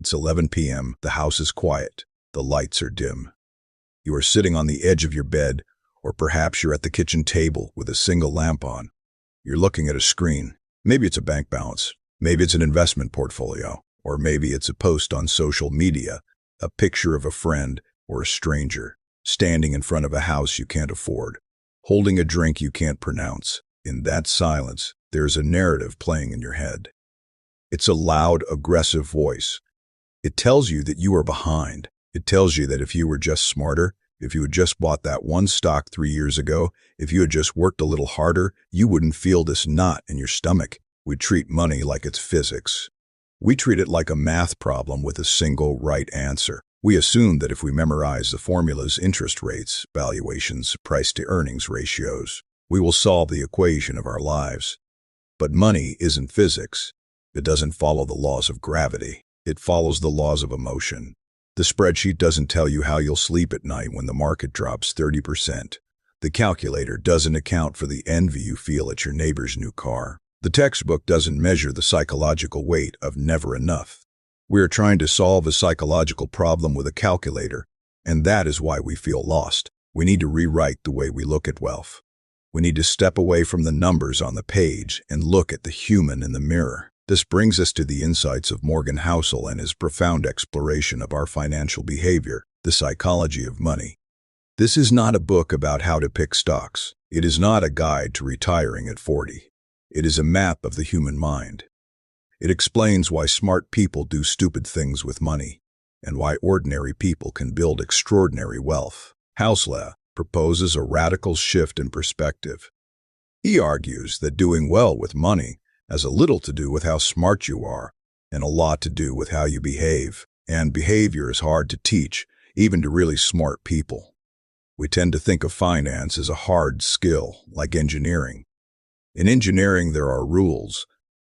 It's 11 p.m. The house is quiet. The lights are dim. You are sitting on the edge of your bed, or perhaps you're at the kitchen table with a single lamp on. You're looking at a screen. Maybe it's a bank balance. Maybe it's an investment portfolio. Or maybe it's a post on social media, a picture of a friend or a stranger, standing in front of a house you can't afford, holding a drink you can't pronounce. In that silence, there's a narrative playing in your head. It's a loud, aggressive voice. It tells you that you are behind. It tells you that if you were just smarter, if you had just bought that one stock 3 years ago, if you had just worked a little harder, you wouldn't feel this knot in your stomach. We treat money like it's physics. We treat it like a math problem with a single right answer. We assume that if we memorize the formulas, interest rates, valuations, price-to-earnings ratios, we will solve the equation of our lives. But money isn't physics. It doesn't follow the laws of gravity. It follows the laws of emotion. The spreadsheet doesn't tell you how you'll sleep at night when the market drops 30%. The calculator doesn't account for the envy you feel at your neighbor's new car. The textbook doesn't measure the psychological weight of never enough. We are trying to solve a psychological problem with a calculator, and that is why we feel lost. We need to rewrite the way we look at wealth. We need to step away from the numbers on the page and look at the human in the mirror. This brings us to the insights of Morgan Housel and his profound exploration of our financial behavior, the psychology of money. This is not a book about how to pick stocks. It is not a guide to retiring at 40. It is a map of the human mind. It explains why smart people do stupid things with money, and why ordinary people can build extraordinary wealth. Housel proposes a radical shift in perspective. He argues that doing well with money has a little to do with how smart you are, and a lot to do with how you behave. And behavior is hard to teach, even to really smart people. We tend to think of finance as a hard skill, like engineering. In engineering, there are rules.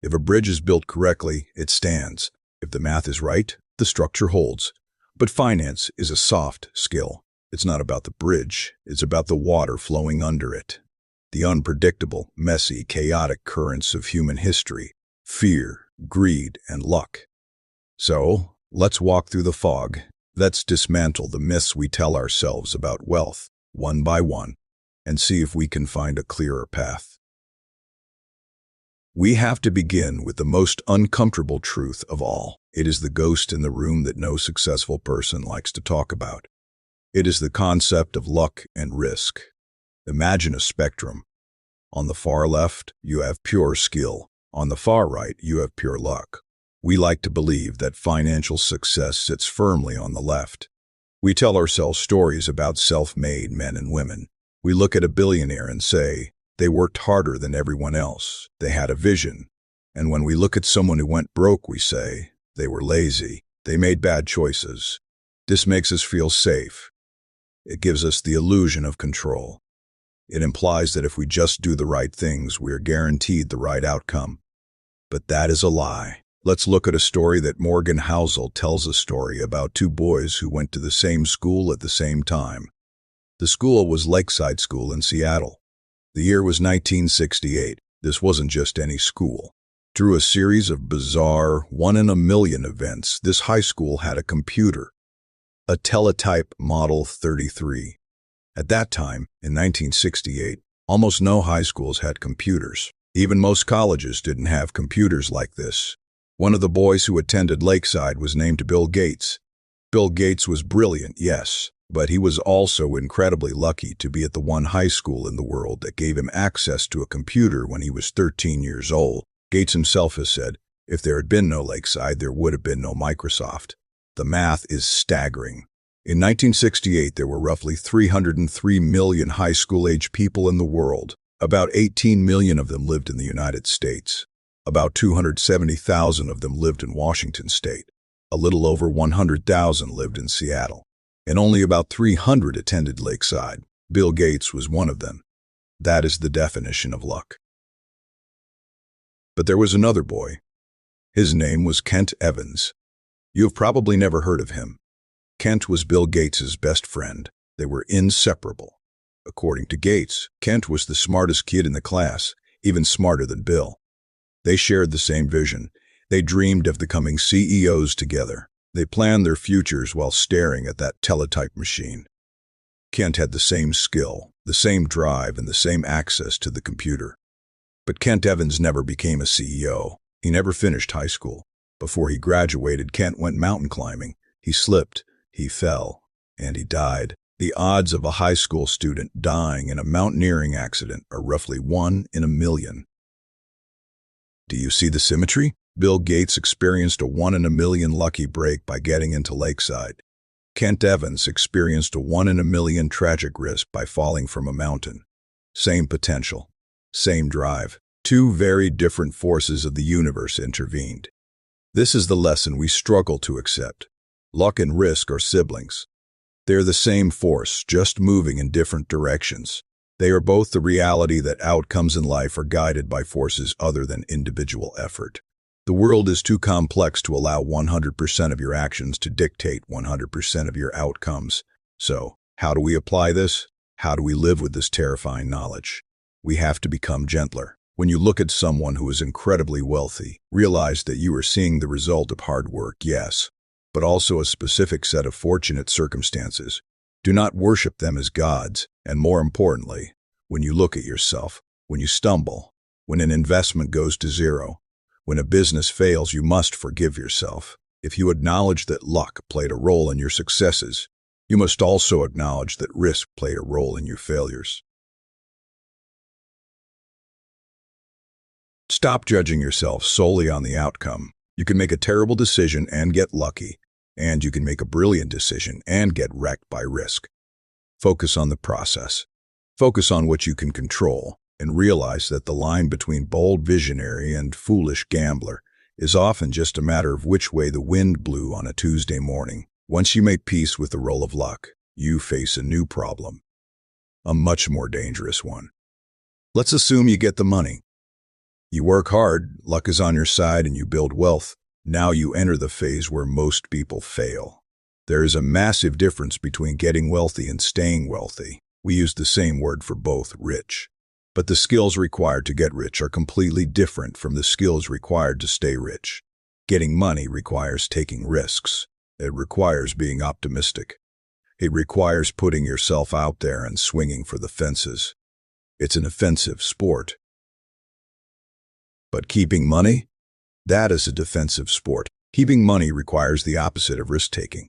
If a bridge is built correctly, it stands. If the math is right, the structure holds. But finance is a soft skill. It's not about the bridge, it's about the water flowing under it. The unpredictable, messy, chaotic currents of human history, fear, greed, and luck. So, let's walk through the fog. Let's dismantle the myths we tell ourselves about wealth, one by one, and see if we can find a clearer path. We have to begin with the most uncomfortable truth of all. It is the ghost in the room that no successful person likes to talk about. It is the concept of luck and risk. Imagine a spectrum. On the far left, you have pure skill. On the far right, you have pure luck. We like to believe that financial success sits firmly on the left. We tell ourselves stories about self-made men and women. We look at a billionaire and say, they worked harder than everyone else. They had a vision. And when we look at someone who went broke, we say, they were lazy. They made bad choices. This makes us feel safe. It gives us the illusion of control. It implies that if we just do the right things, we are guaranteed the right outcome. But that is a lie. Let's look at a story that Morgan Housel tells, a story about two boys who went to the same school at the same time. The school was Lakeside School in Seattle. The year was 1968. This wasn't just any school. Through a series of bizarre, one-in-a-million events, this high school had a computer, a teletype Model 33. At that time, in 1968, almost no high schools had computers. Even most colleges didn't have computers like this. One of the boys who attended Lakeside was named Bill Gates. Bill Gates was brilliant, yes, but he was also incredibly lucky to be at the one high school in the world that gave him access to a computer when he was 13 years old. Gates himself has said, if there had been no Lakeside, there would have been no Microsoft. The math is staggering. In 1968, there were roughly 303 million high school-age people in the world. About 18 million of them lived in the United States. About 270,000 of them lived in Washington state. A little over 100,000 lived in Seattle. And only about 300 attended Lakeside. Bill Gates was one of them. That is the definition of luck. But there was another boy. His name was Kent Evans. You have probably never heard of him. Kent was Bill Gates's best friend. They were inseparable. According to Gates, Kent was the smartest kid in the class, even smarter than Bill. They shared the same vision. They dreamed of becoming CEOs together. They planned their futures while staring at that teletype machine. Kent had the same skill, the same drive, and the same access to the computer. But Kent Evans never became a CEO. He never finished high school. Before he graduated, Kent went mountain climbing. He slipped, he fell, and he died. The odds of a high school student dying in a mountaineering accident are roughly 1 in a million. Do you see the symmetry? Bill Gates experienced a 1 in a million lucky break by getting into Lakeside. Kent Evans experienced a 1 in a million tragic risk by falling from a mountain. Same potential, same drive. Two very different forces of the universe intervened. This is the lesson we struggle to accept. Luck and risk are siblings. They are the same force, just moving in different directions. They are both the reality that outcomes in life are guided by forces other than individual effort. The world is too complex to allow 100% of your actions to dictate 100% of your outcomes. So, how do we apply this? How do we live with this terrifying knowledge? We have to become gentler. When you look at someone who is incredibly wealthy, realize that you are seeing the result of hard work, yes, but also a specific set of fortunate circumstances. Do not worship them as gods, and more importantly, when you look at yourself, when you stumble, when an investment goes to zero, when a business fails, you must forgive yourself. If you acknowledge that luck played a role in your successes, you must also acknowledge that risk played a role in your failures. Stop judging yourself solely on the outcome. You can make a terrible decision and get lucky, and you can make a brilliant decision and get wrecked by risk. Focus on the process. Focus on what you can control, and realize that the line between bold visionary and foolish gambler is often just a matter of which way the wind blew on a Tuesday morning. Once you make peace with the roll of luck, you face a new problem, a much more dangerous one. Let's assume you get the money. You work hard, luck is on your side, and you build wealth. Now you enter the phase where most people fail. There is a massive difference between getting wealthy and staying wealthy. We use the same word for both, rich. But the skills required to get rich are completely different from the skills required to stay rich. Getting money requires taking risks. It requires being optimistic. It requires putting yourself out there and swinging for the fences. It's an offensive sport. But keeping money? That is a defensive sport. Keeping money requires the opposite of risk-taking.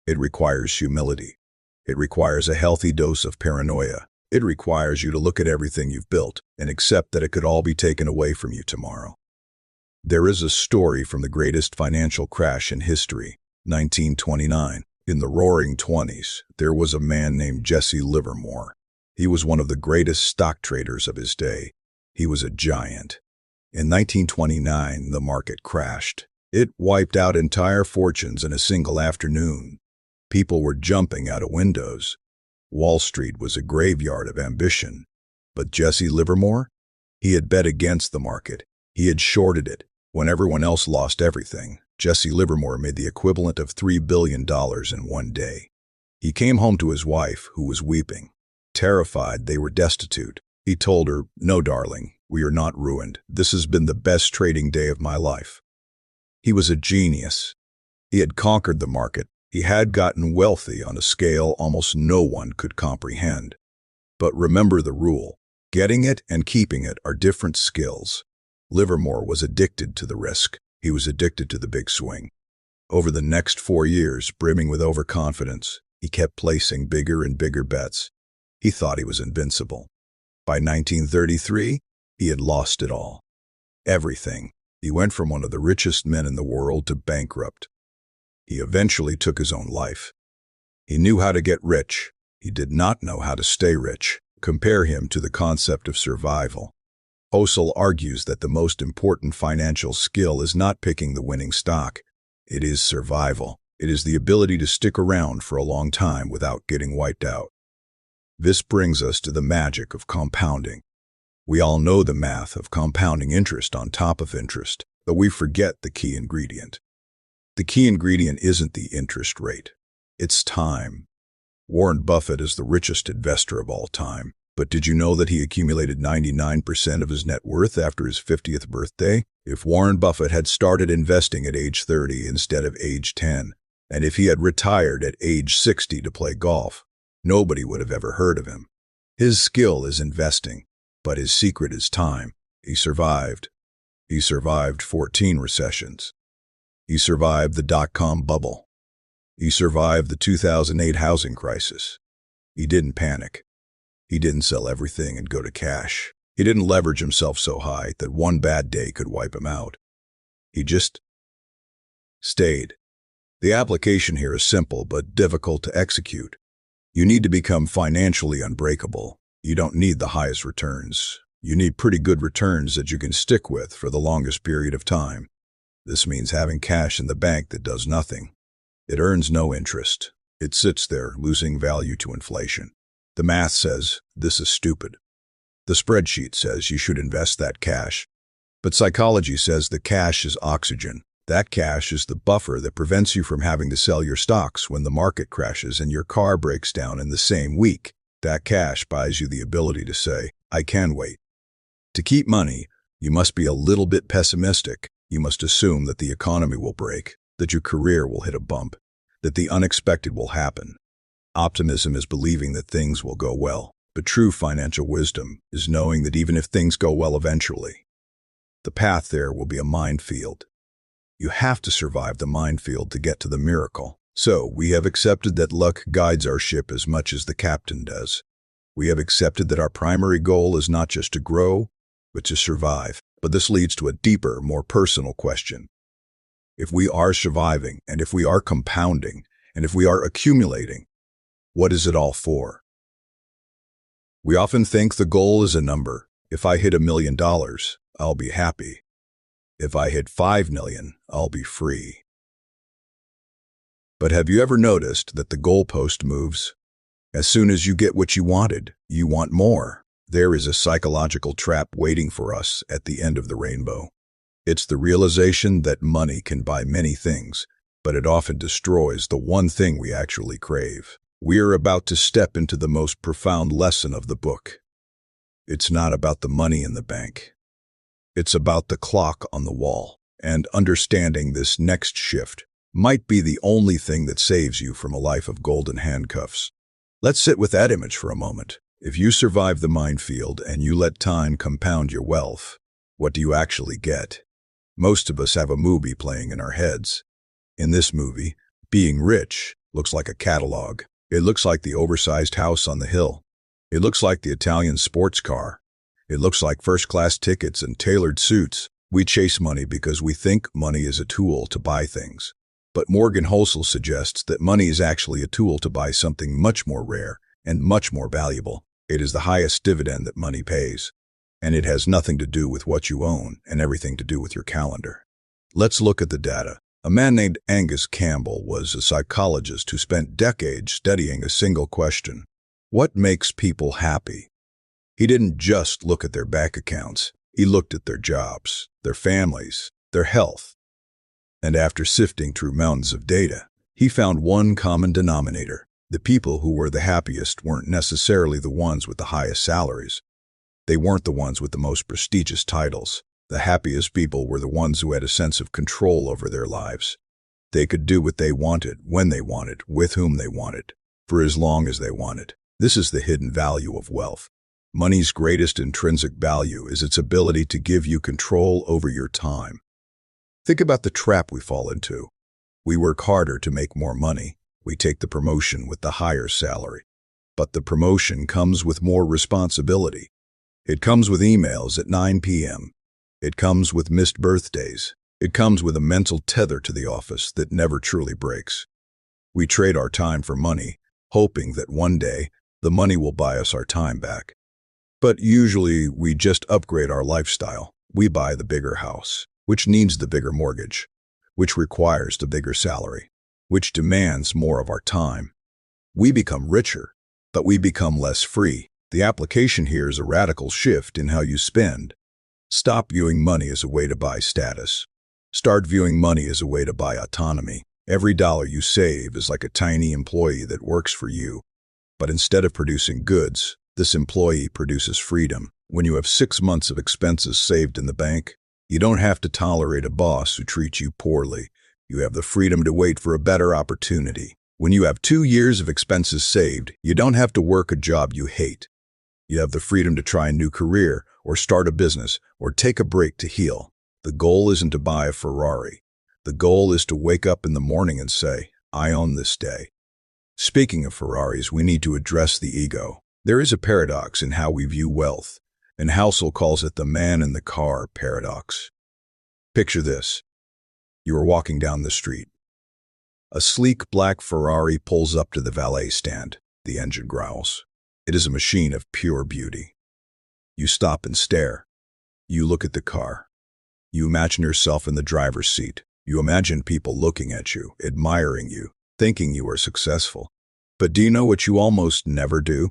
It requires humility. It requires a healthy dose of paranoia. It requires you to look at everything you've built and accept that it could all be taken away from you tomorrow. There is a story from the greatest financial crash in history, 1929. In the Roaring Twenties, there was a man named Jesse Livermore. He was one of the greatest stock traders of his day. He was a giant. In 1929, the market crashed. It wiped out entire fortunes in a single afternoon. People were jumping out of windows. Wall Street was a graveyard of ambition. But Jesse Livermore? He had bet against the market. He had shorted it. When everyone else lost everything, Jesse Livermore made the equivalent of $3 billion in one day. He came home to his wife, who was weeping. Terrified they were destitute, he told her, "No, darling, we are not ruined. This has been the best trading day of my life." He was a genius. He had conquered the market. He had gotten wealthy on a scale almost no one could comprehend. But remember the rule. Getting it and keeping it are different skills. Livermore was addicted to the risk. He was addicted to the big swing. Over the next 4 years, brimming with overconfidence, he kept placing bigger and bigger bets. He thought he was invincible. By 1933, he had lost it all. Everything. He went from one of the richest men in the world to bankrupt. He eventually took his own life. He knew how to get rich. He did not know how to stay rich. Compare him to the concept of survival. Hossel argues that the most important financial skill is not picking the winning stock. It is survival. It is the ability to stick around for a long time without getting wiped out. This brings us to the magic of compounding. We all know the math of compounding interest on top of interest, but we forget the key ingredient. The key ingredient isn't the interest rate. It's time. Warren Buffett is the richest investor of all time. But did you know that he accumulated 99% of his net worth after his 50th birthday? If Warren Buffett had started investing at age 30 instead of age 10, and if he had retired at age 60 to play golf, nobody would have ever heard of him. His skill is investing, but his secret is time. He survived. He survived 14 recessions. He survived the dot-com bubble. He survived the 2008 housing crisis. He didn't panic. He didn't sell everything and go to cash. He didn't leverage himself so high that one bad day could wipe him out. He just stayed. The application here is simple but difficult to execute. You need to become financially unbreakable. You don't need the highest returns. You need pretty good returns that you can stick with for the longest period of time. This means having cash in the bank that does nothing. It earns no interest. It sits there, losing value to inflation. The math says this is stupid. The spreadsheet says you should invest that cash. But psychology says the cash is oxygen. That cash is the buffer that prevents you from having to sell your stocks when the market crashes and your car breaks down in the same week. That cash buys you the ability to say, I can wait. To keep money, you must be a little bit pessimistic. You must assume that the economy will break, that your career will hit a bump, that the unexpected will happen. Optimism is believing that things will go well, but true financial wisdom is knowing that even if things go well eventually, the path there will be a minefield. You have to survive the minefield to get to the miracle. So we have accepted that luck guides our ship as much as the captain does. We have accepted that our primary goal is not just to grow, but to survive. But this leads to a deeper, more personal question. If we are surviving, and if we are compounding, and if we are accumulating, what is it all for? We often think the goal is a number. If I hit $1 million, I'll be happy. If I hit 5 million, I'll be free. But have you ever noticed that the goalpost moves? As soon as you get what you wanted, you want more. There is a psychological trap waiting for us at the end of the rainbow. It's the realization that money can buy many things, but it often destroys the one thing we actually crave. We are about to step into the most profound lesson of the book. It's not about the money in the bank. It's about the clock on the wall, and understanding this next shift might be the only thing that saves you from a life of golden handcuffs. Let's sit with that image for a moment. If you survive the minefield and you let time compound your wealth, what do you actually get? Most of us have a movie playing in our heads. In this movie, being rich looks like a catalog. It looks like the oversized house on the hill. It looks like the Italian sports car. It looks like first-class tickets and tailored suits. We chase money because we think money is a tool to buy things. But Morgan Housel suggests that money is actually a tool to buy something much more rare and much more valuable. It is the highest dividend that money pays. And it has nothing to do with what you own and everything to do with your calendar. Let's look at the data. A man named Angus Campbell was a psychologist who spent decades studying a single question. What makes people happy? He didn't just look at their bank accounts. He looked at their jobs, their families, their health. And after sifting through mountains of data, he found one common denominator. The people who were the happiest weren't necessarily the ones with the highest salaries. They weren't the ones with the most prestigious titles. The happiest people were the ones who had a sense of control over their lives. They could do what they wanted, when they wanted, with whom they wanted, for as long as they wanted. This is the hidden value of wealth. Money's greatest intrinsic value is its ability to give you control over your time. Think about the trap we fall into. We work harder to make more money. We take the promotion with the higher salary. But the promotion comes with more responsibility. It comes with emails at 9 p.m. It comes with missed birthdays. It comes with a mental tether to the office that never truly breaks. We trade our time for money, hoping that one day the money will buy us our time back. But usually we just upgrade our lifestyle. We buy the bigger house, which needs the bigger mortgage, which requires the bigger salary, which demands more of our time. We become richer, but we become less free. The application here is a radical shift in how you spend. Stop viewing money as a way to buy status. Start viewing money as a way to buy autonomy. Every dollar you save is like a tiny employee that works for you. But instead of producing goods, This employee produces freedom. When you have 6 months of expenses saved in the bank, you don't have to tolerate a boss who treats you poorly. You have the freedom to wait for a better opportunity. When you have 2 years of expenses saved, you don't have to work a job you hate. You have the freedom to try a new career, or start a business, or take a break to heal. The goal isn't to buy a Ferrari. The goal is to wake up in the morning and say, I own this day. Speaking of Ferraris, we need to address the ego. There is a paradox in how we view wealth, and Housel calls it the man in the car paradox. Picture this. You are walking down the street. A sleek black Ferrari pulls up to the valet stand. The engine growls. It is a machine of pure beauty. You stop and stare. You look at the car. You imagine yourself in the driver's seat. You imagine people looking at you, admiring you, thinking you are successful. But do you know what you almost never do?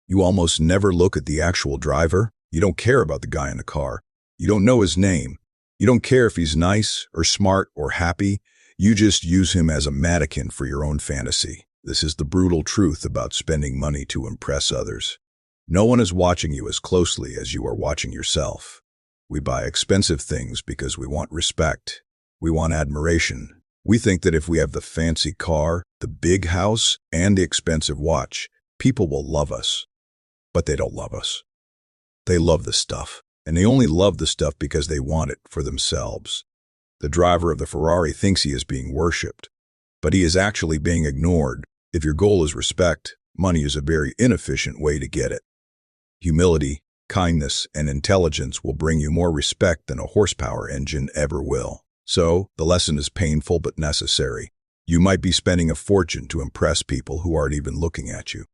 You almost never look at the actual driver. You don't care about the guy in the car. You don't know his name. You don't care if he's nice or smart or happy. You just use him as a mannequin for your own fantasy. This is the brutal truth about spending money to impress others. No one is watching you as closely as you are watching yourself. We buy expensive things because we want respect. We want admiration. We think that if we have the fancy car, the big house, and the expensive watch, people will love us. But they don't love us. They love the stuff, and they only love the stuff because they want it for themselves. The driver of the Ferrari thinks he is being worshipped, but he is actually being ignored. If your goal is respect, money is a very inefficient way to get it. Humility, kindness, and intelligence will bring you more respect than a horsepower engine ever will. So, the lesson is painful but necessary. You might be spending a fortune to impress people who aren't even looking at you.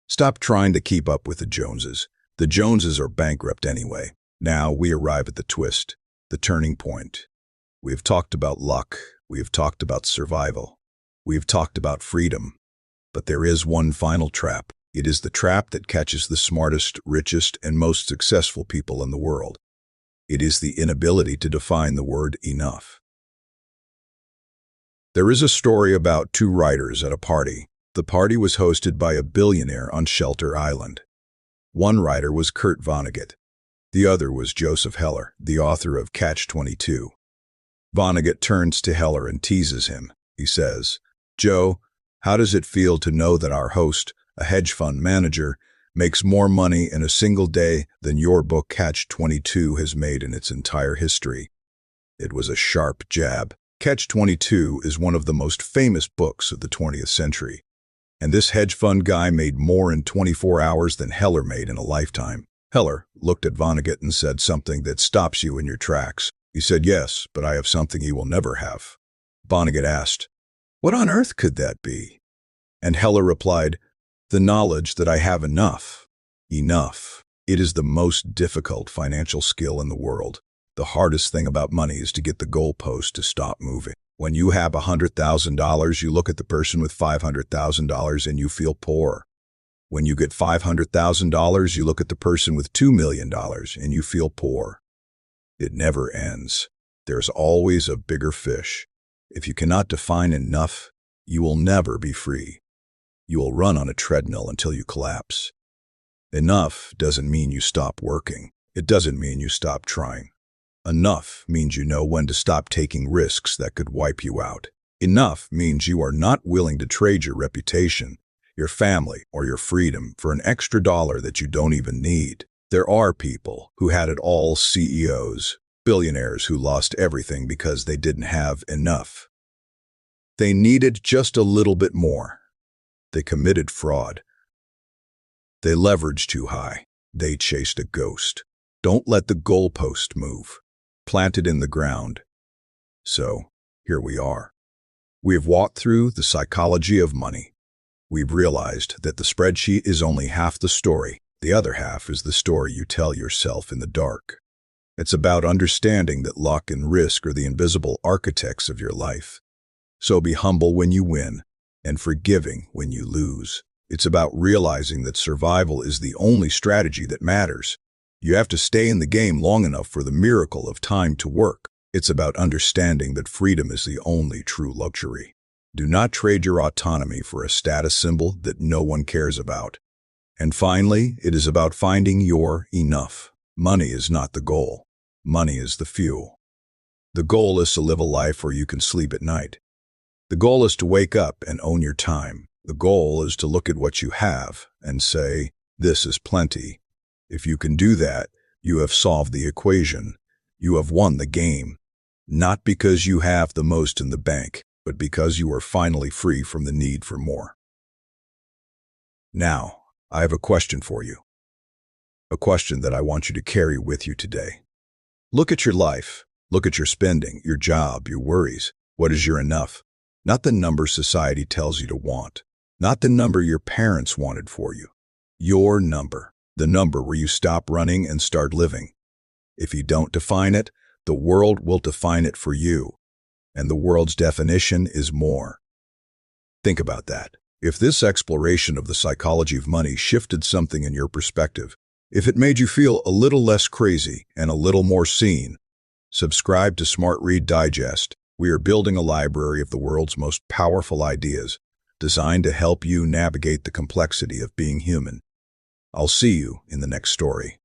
Stop trying to keep up with the Joneses. The Joneses are bankrupt anyway. Now we arrive at the twist, the turning point. We have talked about luck. We have talked about survival. We have talked about freedom. But there is one final trap. It is the trap that catches the smartest, richest, and most successful people in the world. It is the inability to define the word enough. There is a story about 2 writers at a party. The party was hosted by a billionaire on Shelter Island. One writer was Kurt Vonnegut. The other was Joseph Heller, the author of Catch-22. Vonnegut turns to Heller and teases him. He says, "Joe, how does it feel to know that our host, a hedge fund manager, makes more money in a single day than your book Catch-22 has made in its entire history?" It was a sharp jab. Catch-22 is one of the most famous books of the 20th century. And this hedge fund guy made more in 24 hours than Heller made in a lifetime. Heller looked at Vonnegut and said something that stops you in your tracks. He said, "Yes, but I have something he will never have." Vonnegut asked, "What on earth could that be?" And Heller replied, "The knowledge that I have enough." Enough. It is the most difficult financial skill in the world. The hardest thing about money is to get the goalpost to stop moving. When you have $100,000, you look at the person with $500,000 and you feel poor. When you get $500,000, you look at the person with $2 million and you feel poor. It never ends. There's always a bigger fish. If you cannot define enough, you will never be free. You will run on a treadmill until you collapse. Enough doesn't mean you stop working. It doesn't mean you stop trying. Enough means you know when to stop taking risks that could wipe you out. Enough means you are not willing to trade your reputation, your family, or your freedom for an extra dollar that you don't even need. There are people who had it all, CEOs, billionaires who lost everything because they didn't have enough. They needed just a little bit more. They committed fraud. They leveraged too high. They chased a ghost. Don't let the goalpost move. Plant it in the ground. So, here we are. We have walked through the psychology of money. We've realized that the spreadsheet is only half the story. The other half is the story you tell yourself in the dark. It's about understanding that luck and risk are the invisible architects of your life. So be humble when you win, and forgiving when you lose. It's about realizing that survival is the only strategy that matters. You have to stay in the game long enough for the miracle of time to work. It's about understanding that freedom is the only true luxury. Do not trade your autonomy for a status symbol that no one cares about. And finally, it is about finding your enough. Money is not the goal. Money is the fuel. The goal is to live a life where you can sleep at night. The goal is to wake up and own your time. The goal is to look at what you have and say, this is plenty. If you can do that, you have solved the equation. You have won the game. Not because you have the most in the bank, but because you are finally free from the need for more. Now, I have a question for you. A question that I want you to carry with you today. Look at your life. Look at your spending, your job, your worries. What is your enough? Not the number society tells you to want. Not the number your parents wanted for you. Your number. The number where you stop running and start living. If you don't define it, the world will define it for you. And the world's definition is more. Think about that. If this exploration of the psychology of money shifted something in your perspective, if it made you feel a little less crazy and a little more seen, subscribe to Smart Read Digest. We are building a library of the world's most powerful ideas, designed to help you navigate the complexity of being human. I'll see you in the next story.